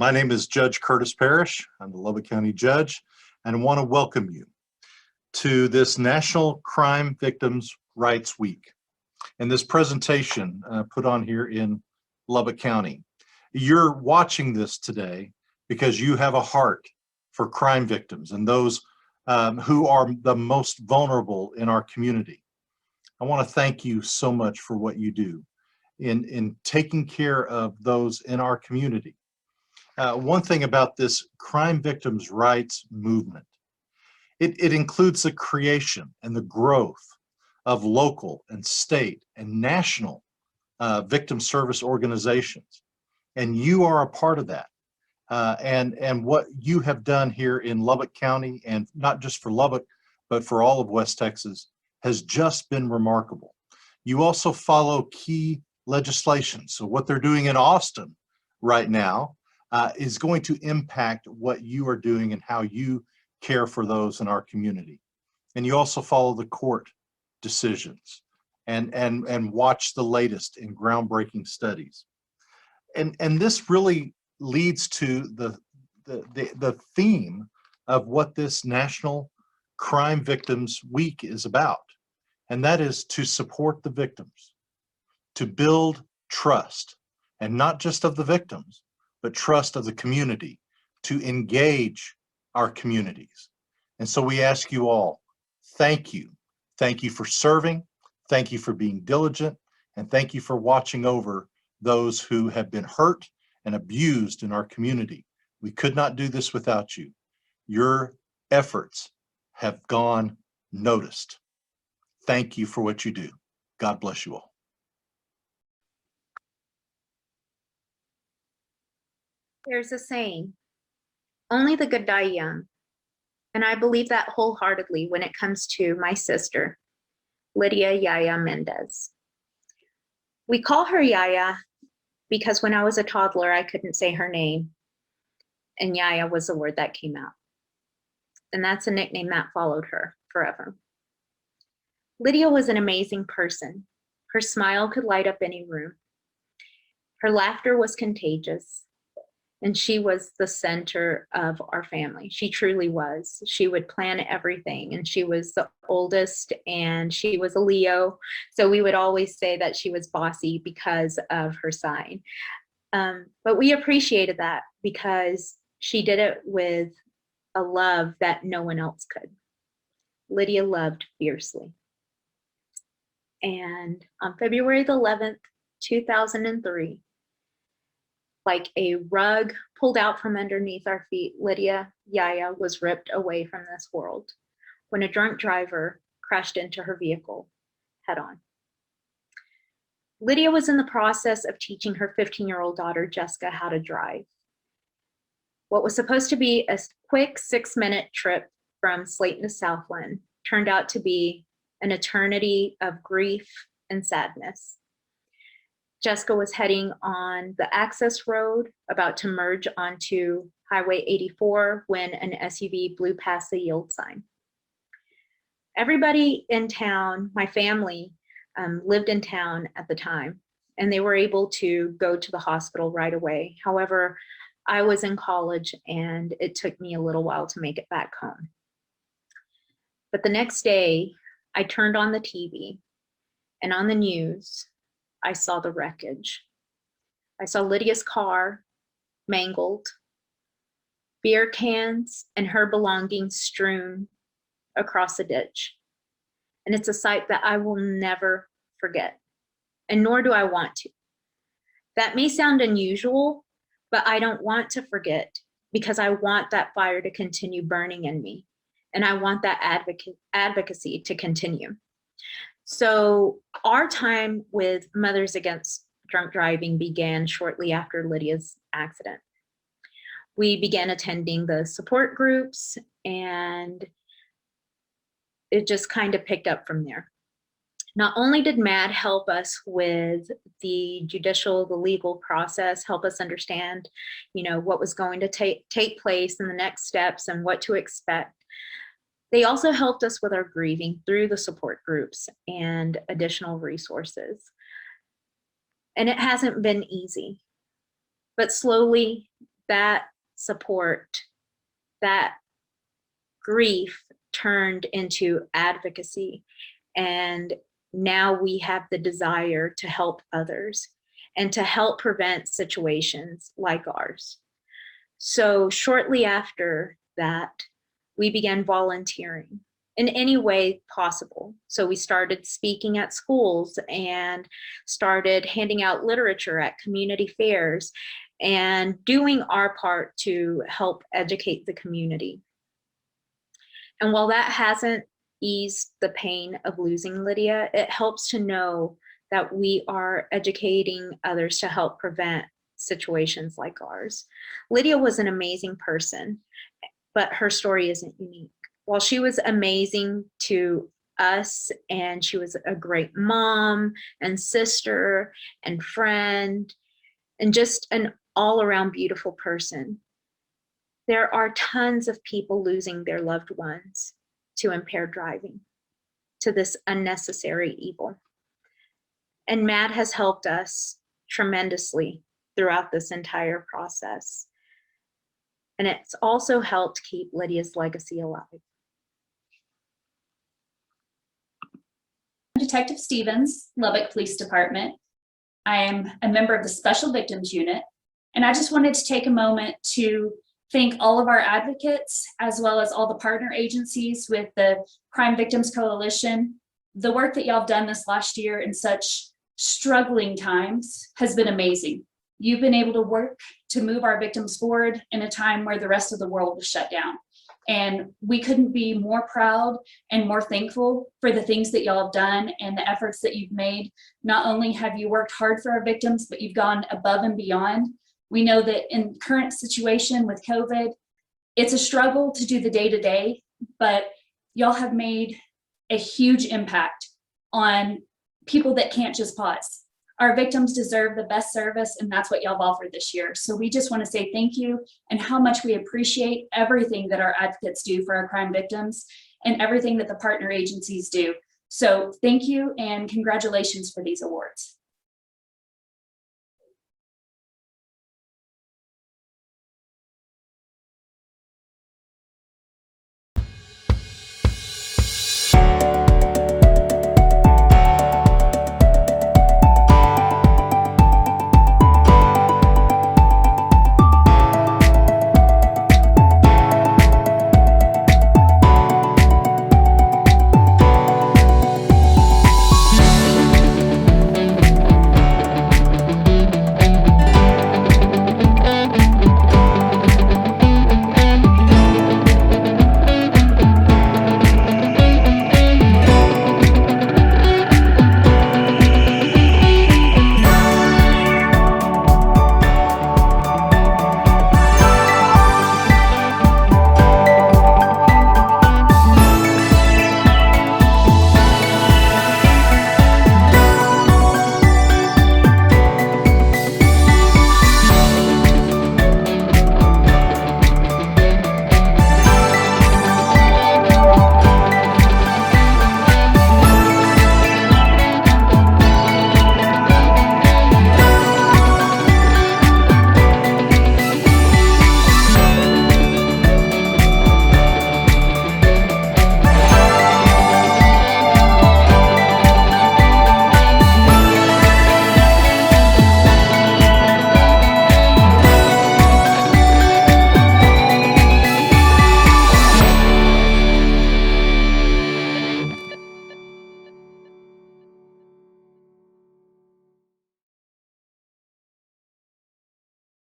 My name is Judge Curtis Parrish. I'm the Lubbock County Judge, and I want to welcome you to this National Crime Victims' Rights Week and this presentation put on here in Lubbock County. You're watching this today because you have a heart for crime victims and those who are the most vulnerable in our community. I want to thank you so much for what you do in taking care of those in our community. One thing about this crime victims' rights movement, it includes the creation and the growth of local and state and national victim service organizations. And you are a part of that. And what you have done here in Lubbock County, and not just for Lubbock, but for all of West Texas, has just been remarkable. You also follow key legislation. So what they're doing in Austin right now is going to impact what you are doing and how you care for those in our community. And you also follow the court decisions and watch the latest in groundbreaking studies. And this really leads to the theme of what this National Crime Victims Week is about. And that is to support the victims, to build trust, and not just of the victims, but trust of the community, to engage our communities. And so we ask you all, thank you. Thank you for serving, thank you for being diligent, and thank you for watching over those who have been hurt and abused in our community. We could not do this without you. Your efforts have gone noticed. Thank you for what you do. God bless you all. There's a saying, only the good die young. And I believe that wholeheartedly when it comes to my sister, Lydia Yaya Mendez. We call her Yaya because when I was a toddler, I couldn't say her name. And Yaya was the word that came out. And that's a nickname that followed her forever. Lydia was an amazing person. Her smile could light up any room. Her laughter was contagious. And she was the center of our family. She truly was. She would plan everything, and she was the oldest, and she was a Leo. So we would always say that she was bossy because of her sign. But we appreciated that because she did it with a love that no one else could. Lydia loved fiercely. And on February the 11th, 2003, like a rug pulled out from underneath our feet, Lydia Yaya was ripped away from this world when a drunk driver crashed into her vehicle head on. Lydia was in the process of teaching her 15-year-old daughter, Jessica, how to drive. What was supposed to be a quick 6-minute trip from Slayton to Southland turned out to be an eternity of grief and sadness. Jessica was heading on the access road, about to merge onto Highway 84 when an SUV blew past the yield sign. Everybody in town, my family, lived in town at the time, and they were able to go to the hospital right away. However, I was in college and it took me a little while to make it back home. But the next day, I turned on the TV, and on the news, I saw the wreckage. I saw Lydia's car mangled, beer cans and her belongings strewn across a ditch. And it's a sight that I will never forget, and nor do I want to. That may sound unusual, but I don't want to forget because I want that fire to continue burning in me, and I want that advocacy to continue. So our time with Mothers Against Drunk Driving began shortly after Lydia's accident. We began attending the support groups, and it just kind of picked up from there. Not only did MAD help us with the the legal process, help us understand, what was going to take place in the next steps and what to expect, they also helped us with our grieving through the support groups and additional resources. And it hasn't been easy, but slowly that support, that grief turned into advocacy. And now we have the desire to help others and to help prevent situations like ours. So shortly after that, we began volunteering in any way possible. So we started speaking at schools and started handing out literature at community fairs and doing our part to help educate the community. And while that hasn't eased the pain of losing Lydia, it helps to know that we are educating others to help prevent situations like ours. Lydia was an amazing person, but her story isn't unique. While she was amazing to us and she was a great mom and sister and friend and just an all-around beautiful person, there are tons of people losing their loved ones to impaired driving, to this unnecessary evil. And MADD has helped us tremendously throughout this entire process. And it's also helped keep Lydia's legacy alive. Detective Stevens, Lubbock Police Department. I am a member of the Special Victims Unit, and I just wanted to take a moment to thank all of our advocates, as well as all the partner agencies with the Crime Victims Coalition. The work that y'all have done this last year in such struggling times has been amazing. You've been able to work to move our victims forward in a time where the rest of the world was shut down. And we couldn't be more proud and more thankful for the things that y'all have done and the efforts that you've made. Not only have you worked hard for our victims, but you've gone above and beyond. We know that in the current situation with COVID, it's a struggle to do the day-to-day, but y'all have made a huge impact on people that can't just pause. Our victims deserve the best service, and that's what y'all have offered this year. So we just want to say thank you and how much we appreciate everything that our advocates do for our crime victims and everything that the partner agencies do. So thank you and congratulations for these awards.